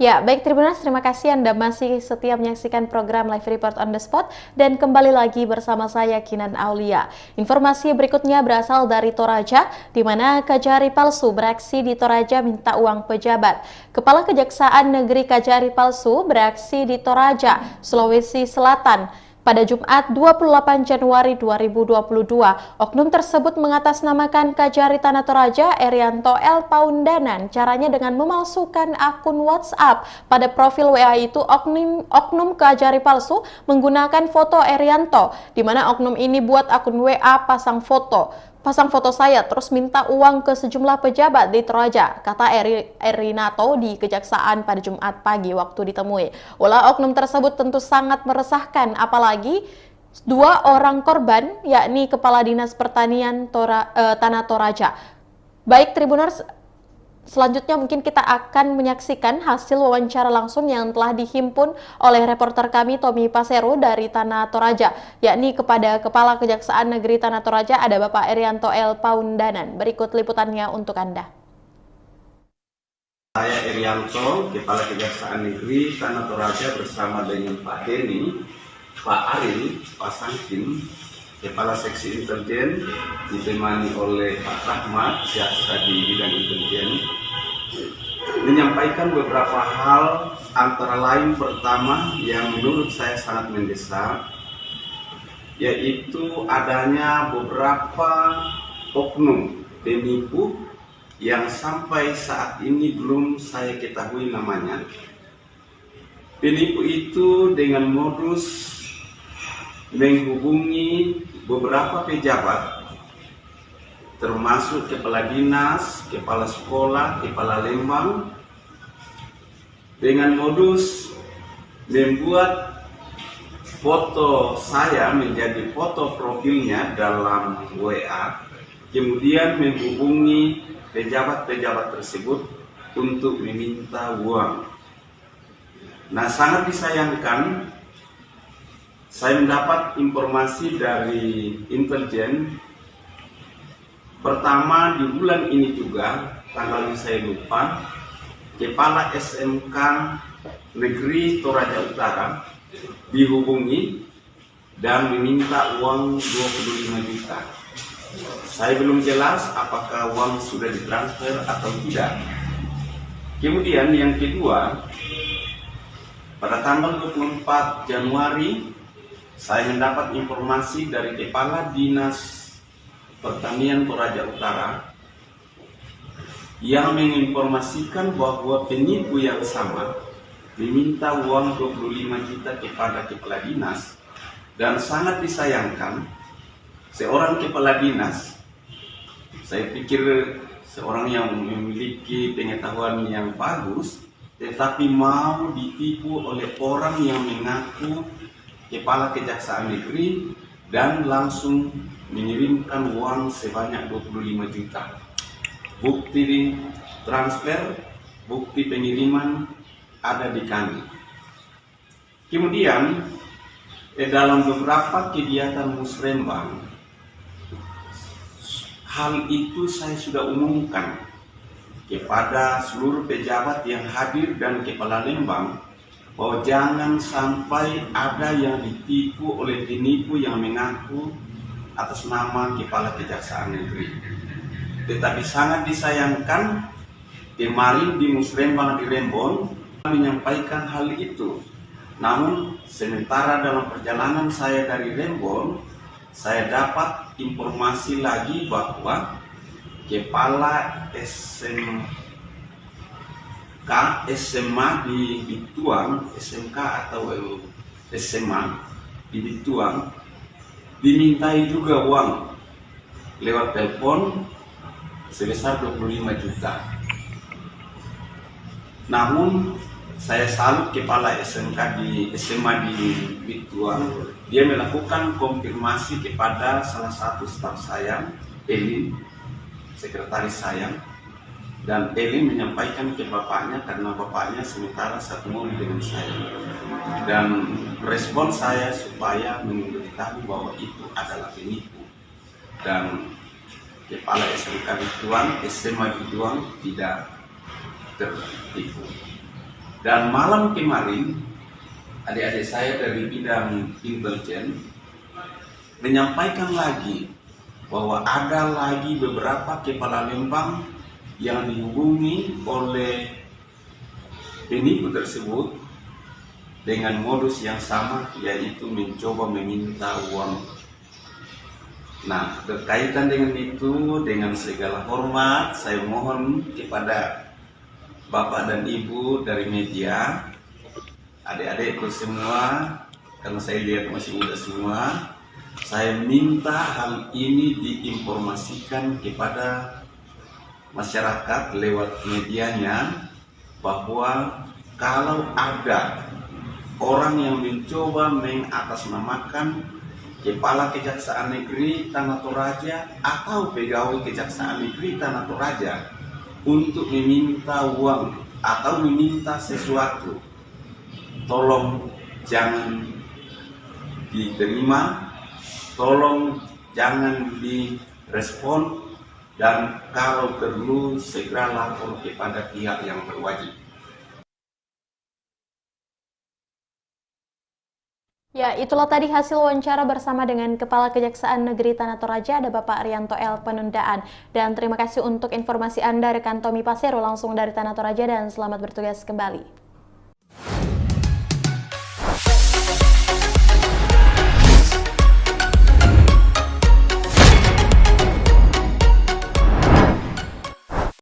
Ya, baik Tribuners, terima kasih Anda masih setia menyaksikan program Live Report on the Spot dan kembali lagi bersama saya Kinan Aulia. Informasi berikutnya berasal dari Toraja, di mana Kajari palsu beraksi di Toraja minta uang pejabat. Kepala Kejaksaan Negeri Kajari palsu beraksi di Toraja, Sulawesi Selatan. Pada Jumat 28 Januari 2022, oknum tersebut mengatasnamakan Kajari Tanah Toraja Erianto L. Paundanan. Caranya dengan memalsukan akun WhatsApp. Pada profil WA itu, oknum Kajari palsu menggunakan foto Erianto, di mana oknum ini buat akun WA pasang foto saya, terus minta uang ke sejumlah pejabat di Toraja, kata Erinato di Kejaksaan pada Jumat pagi waktu ditemui. Ulah oknum tersebut tentu sangat meresahkan, apalagi dua orang korban, yakni Kepala Dinas Pertanian Tanah Toraja. Baik Tribuners, selanjutnya mungkin kita akan menyaksikan hasil wawancara langsung yang telah dihimpun oleh reporter kami Tommy Pasero dari Tanah Toraja, yakni kepada Kepala Kejaksaan Negeri Tanah Toraja ada Bapak Erianto L. Paundanan. Berikut liputannya untuk Anda. Saya Erianto, Kepala Kejaksaan Negeri Tanah Toraja bersama dengan Pak Denny, Pak Aril, Pak Sangkin, Kepala Seksi Intelijen, ditemani oleh Pak Rahmat, jaksa di bidang intelijen, menyampaikan beberapa hal, antara lain pertama yang menurut saya sangat mendesak, yaitu adanya beberapa oknum penipu yang sampai saat ini belum saya ketahui namanya. Penipu itu dengan modus menghubungi beberapa pejabat, termasuk kepala dinas, kepala sekolah, kepala lembang, dengan modus membuat foto saya menjadi foto profilnya dalam WA, kemudian menghubungi pejabat-pejabat tersebut untuk meminta uang. Nah, sangat disayangkan, saya mendapat informasi dari intelijen. Pertama, di bulan ini juga, tanggalnya saya lupa, Kepala SMK Negeri Toraja Utara dihubungi dan meminta uang 25 juta. Saya belum jelas apakah uang sudah ditransfer atau tidak. Kemudian yang kedua, pada tanggal 24 Januari, saya mendapat informasi dari Kepala Dinas Pertanian Toraja Utara yang menginformasikan bahwa penipu yang sama diminta uang 25 juta kepada kepala dinas, dan sangat disayangkan seorang kepala dinas, saya pikir seorang yang memiliki pengetahuan yang bagus, tetapi mau ditipu oleh orang yang mengaku Kepala Kejaksaan Negeri dan langsung mengirimkan uang sebanyak 25 juta. Bukti transfer, bukti pengiriman ada di kami. Kemudian dalam beberapa kegiatan musrembang, hal itu saya sudah umumkan kepada seluruh pejabat yang hadir dan kepala lembang, bahwa jangan sampai ada yang ditipu oleh penipu yang mengaku atas nama Kepala Kejaksaan Negeri. Tetapi sangat disayangkan, kemarin di musrembang di Rembon menyampaikan hal itu. Namun sementara dalam perjalanan saya dari Rembon, saya dapat informasi lagi bahwa Kepala SMA di Bituang, SMK atau SMA di Bituang, dimintai juga uang lewat telepon sebesar 25 juta. Namun saya salut Kepala SMA di Bituang, dia melakukan konfirmasi kepada salah satu staf saya, Elin, sekretaris saya, Dan Eli menyampaikan ke bapaknya karena bapaknya sementara satu mobil dengan saya. Dan respon saya supaya memberitahu bahwa itu adalah penipu. Dan kepala SMK Bituang, SMA Bituang tidak tertipu. Dan malam kemarin, adik-adik saya dari bidang intelijen menyampaikan lagi bahwa ada lagi beberapa kepala lembang yang dihubungi oleh penipu tersebut dengan modus yang sama, yaitu mencoba meminta uang. Nah, berkaitan dengan itu, dengan segala hormat, saya mohon kepada Bapak dan Ibu dari media, adik-adikku semua, karena saya lihat masih muda semua, saya minta hal ini diinformasikan kepada masyarakat lewat medianya, bahwa kalau ada orang yang mencoba mengatasnamakan Kepala Kejaksaan Negeri Tanah Toraja atau pegawai Kejaksaan Negeri Tanah Toraja untuk meminta uang atau meminta sesuatu, tolong jangan diterima, tolong jangan direspon, dan kalau perlu segera lapor kepada pihak yang berwajib. Ya, itulah tadi hasil wawancara bersama dengan Kepala Kejaksaan Negeri Tanah Toraja, ada Bapak Rianto L. Penundaan. Dan terima kasih untuk informasi Anda, rekan Tommy Pasero langsung dari Tanah Toraja, dan selamat bertugas kembali.